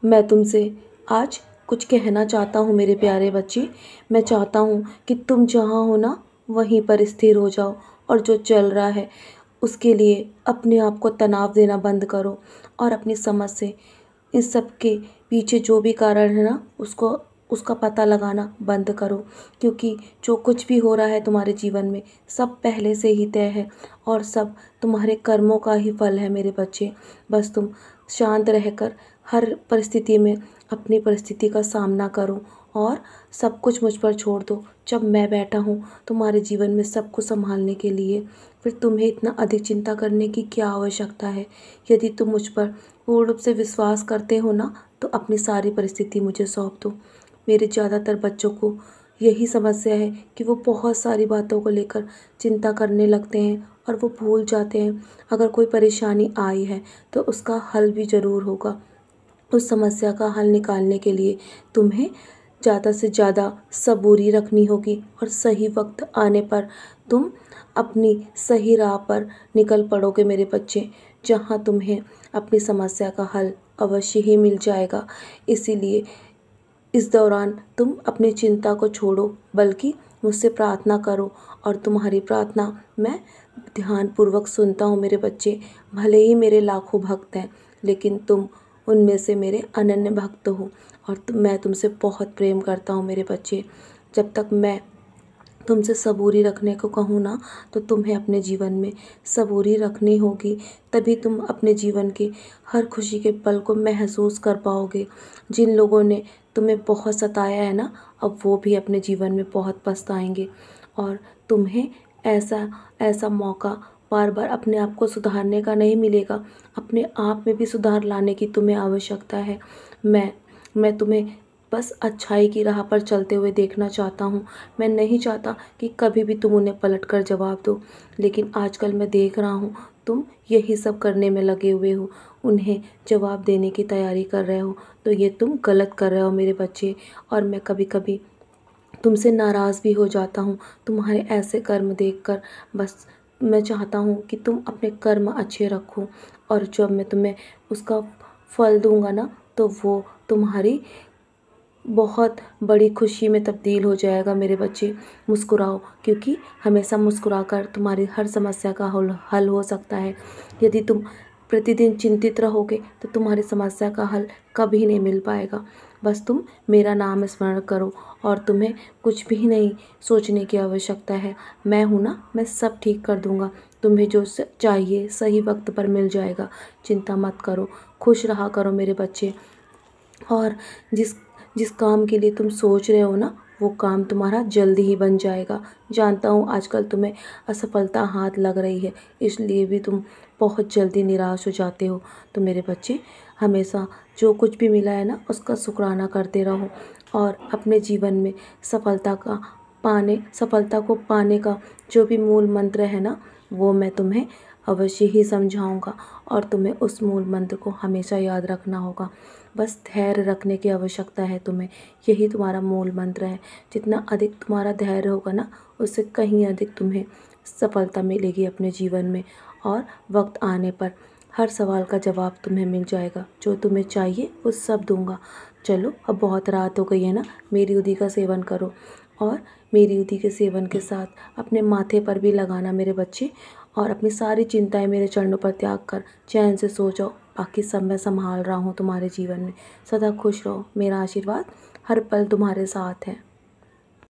मैं तुमसे आज कुछ कहना चाहता हूँ मेरे प्यारे बच्चे। मैं चाहता हूँ कि तुम जहाँ हो ना वहीं पर स्थिर हो जाओ और जो चल रहा है उसके लिए अपने आप को तनाव देना बंद करो और अपनी समझ से इस सब के पीछे जो भी कारण है ना उसका पता लगाना बंद करो, क्योंकि जो कुछ भी हो रहा है तुम्हारे जीवन में सब पहले से ही तय है और सब तुम्हारे कर्मों का ही फल है मेरे बच्चे। बस तुम शांत रहकर हर परिस्थिति में अपनी परिस्थिति का सामना करो और सब कुछ मुझ पर छोड़ दो। जब मैं बैठा हूँ तुम्हारे जीवन में सब कुछ संभालने के लिए, फिर तुम्हें इतना अधिक चिंता करने की क्या आवश्यकता है। यदि तुम मुझ पर पूर्ण रूप से विश्वास करते हो ना तो अपनी सारी परिस्थिति मुझे सौंप दो। मेरे ज़्यादातर बच्चों को यही समस्या है कि वो बहुत सारी बातों को लेकर चिंता करने लगते हैं और वो भूल जाते हैं अगर कोई परेशानी आई है तो उसका हल भी ज़रूर होगा। उस समस्या का हल निकालने के लिए तुम्हें ज़्यादा से ज़्यादा सबूरी रखनी होगी और सही वक्त आने पर तुम अपनी सही राह पर निकल पड़ोगे मेरे बच्चे, जहाँ तुम्हें अपनी समस्या का हल अवश्य ही मिल जाएगा। इसीलिए इस दौरान तुम अपनी चिंता को छोड़ो, बल्कि मुझसे प्रार्थना करो और तुम्हारी प्रार्थना मैं ध्यानपूर्वक सुनता हूँ मेरे बच्चे। भले ही मेरे लाखों भक्त हैं, लेकिन तुम उनमें से मेरे अनन्य भक्त हो और मैं तुमसे बहुत प्रेम करता हूँ मेरे बच्चे। जब तक मैं तुमसे सबूरी रखने को कहूँ ना तो तुम्हें अपने जीवन में सबूरी रखनी होगी, तभी तुम अपने जीवन के हर खुशी के पल को महसूस कर पाओगे। जिन लोगों ने तुम्हें बहुत सताया है ना, अब वो भी अपने जीवन में बहुत पछताएंगे और तुम्हें ऐसा ऐसा मौका बार बार अपने आप को सुधारने का नहीं मिलेगा। अपने आप में भी सुधार लाने की तुम्हें आवश्यकता है। मैं तुम्हें बस अच्छाई की राह पर चलते हुए देखना चाहता हूँ। मैं नहीं चाहता कि कभी भी तुम उन्हें पलट कर जवाब दो, लेकिन आजकल मैं देख रहा हूँ तुम यही सब करने में लगे हुए हो, उन्हें जवाब देने की तैयारी कर रहे हो। तो ये तुम गलत कर रहे हो मेरे बच्चे, और मैं कभी कभी तुमसे नाराज़ भी हो जाता हूँ तुम्हारे ऐसे कर्म देखकर। बस मैं चाहता हूँ कि तुम अपने कर्म अच्छे रखो और जब मैं तुम्हें उसका फल दूंगा ना तो वो तुम्हारी बहुत बड़ी खुशी में तब्दील हो जाएगा मेरे बच्चे। मुस्कुराओ, क्योंकि हमेशा मुस्कुराकर तुम्हारी हर समस्या का हल हो सकता है। यदि तुम प्रतिदिन चिंतित रहोगे तो तुम्हारी समस्या का हल कभी नहीं मिल पाएगा। बस तुम मेरा नाम स्मरण करो और तुम्हें कुछ भी नहीं सोचने की आवश्यकता है। मैं हूँ ना, मैं सब ठीक कर दूँगा। तुम्हें जो चाहिए सही वक्त पर मिल जाएगा। चिंता मत करो, खुश रहा करो मेरे बच्चे। और जिस जिस काम के लिए तुम सोच रहे हो ना वो काम तुम्हारा जल्दी ही बन जाएगा। जानता हूँ आजकल तुम्हें असफलता हाथ लग रही है, इसलिए भी तुम बहुत जल्दी निराश हो जाते हो। तो मेरे बच्चे, हमेशा जो कुछ भी मिला है ना उसका शुक्राना करते रहो और अपने जीवन में सफलता को पाने का जो भी मूल मंत्र है ना वो मैं तुम्हें अवश्य ही समझाऊंगा और तुम्हें उस मूल मंत्र को हमेशा याद रखना होगा। बस धैर्य रखने की आवश्यकता है तुम्हें, यही तुम्हारा मूल मंत्र है। जितना अधिक तुम्हारा धैर्य होगा ना उससे कहीं अधिक तुम्हें सफलता मिलेगी अपने जीवन में और वक्त आने पर हर सवाल का जवाब तुम्हें मिल जाएगा। जो तुम्हें चाहिए वो सब दूंगा। चलो अब बहुत रात हो गई है ना, मेरी उदी का सेवन करो और मेरी उदी के सेवन के साथ अपने माथे पर भी लगाना मेरे बच्चे, और अपनी सारी चिंताएं मेरे चरणों पर त्याग कर चैन से सो जाओ। बाकी सब मैं संभाल रहा हूँ तुम्हारे जीवन में। सदा खुश रहो, मेरा आशीर्वाद हर पल तुम्हारे साथ है।